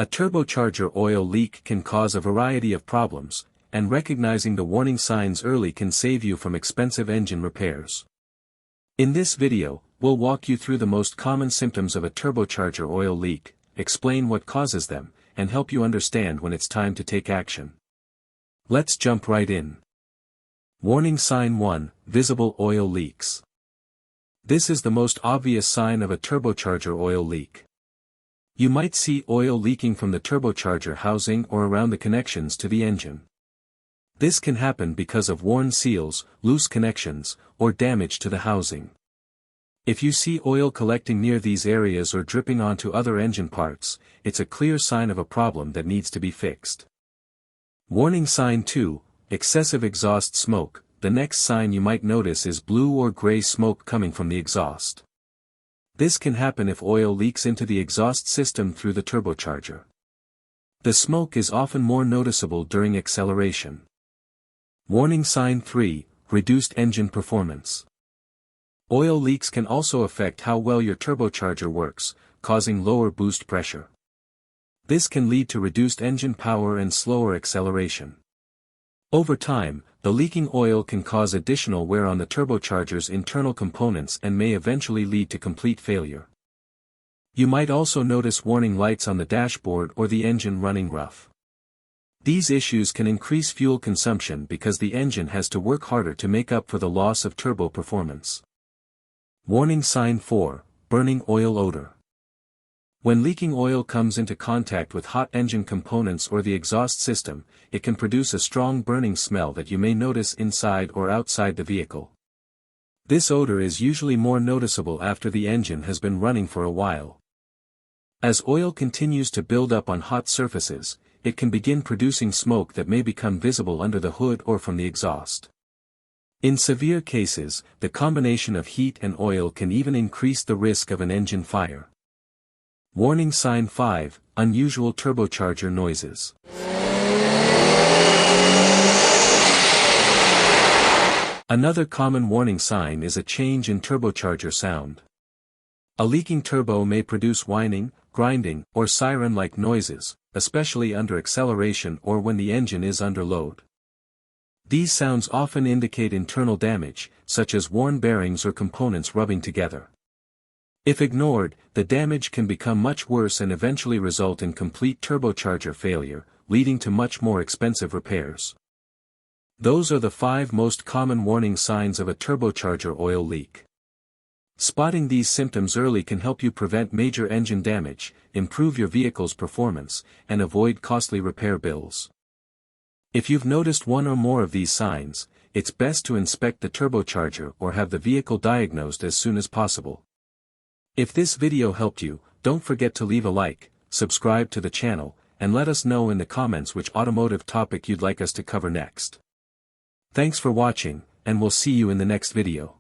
A turbocharger oil leak can cause a variety of problems, and recognizing the warning signs early can save you from expensive engine repairs. In this video, we'll walk you through the most common symptoms of a turbocharger oil leak, explain what causes them, and help you understand when it's time to take action. Let's jump right in. Warning sign 1: Visible oil leaks. This is the most obvious sign of a turbocharger oil leak. You might see oil leaking from the turbocharger housing or around the connections to the engine. This can happen because of worn seals, loose connections, or damage to the housing. If you see oil collecting near these areas or dripping onto other engine parts, it's a clear sign of a problem that needs to be fixed. Warning sign 2: Excessive exhaust smoke. The next sign you might notice is blue or gray smoke coming from the exhaust. This can happen if oil leaks into the exhaust system through the turbocharger. The smoke is often more noticeable during acceleration. Warning sign 3: Reduced engine performance. Oil leaks can also affect how well your turbocharger works, causing lower boost pressure. This can lead to reduced engine power and slower acceleration. Over time, the leaking oil can cause additional wear on the turbocharger's internal components and may eventually lead to complete failure. You might also notice warning lights on the dashboard or the engine running rough. These issues can increase fuel consumption because the engine has to work harder to make up for the loss of turbo performance. Warning sign 4: Burning oil odor. When leaking oil comes into contact with hot engine components or the exhaust system, it can produce a strong burning smell that you may notice inside or outside the vehicle. This odor is usually more noticeable after the engine has been running for a while. As oil continues to build up on hot surfaces, it can begin producing smoke that may become visible under the hood or from the exhaust. In severe cases, the combination of heat and oil can even increase the risk of an engine fire. Warning sign 5: Unusual turbocharger noises. Another common warning sign is a change in turbocharger sound. A leaking turbo may produce whining, grinding, or siren-like noises, especially under acceleration or when the engine is under load. These sounds often indicate internal damage, such as worn bearings or components rubbing together. If ignored, the damage can become much worse and eventually result in complete turbocharger failure, leading to much more expensive repairs. Those are the 5 most common warning signs of a turbocharger oil leak. Spotting these symptoms early can help you prevent major engine damage, improve your vehicle's performance, and avoid costly repair bills. If you've noticed one or more of these signs, it's best to inspect the turbocharger or have the vehicle diagnosed as soon as possible. If this video helped you, don't forget to leave a like, subscribe to the channel, and let us know in the comments which automotive topic you'd like us to cover next. Thanks for watching, and we'll see you in the next video.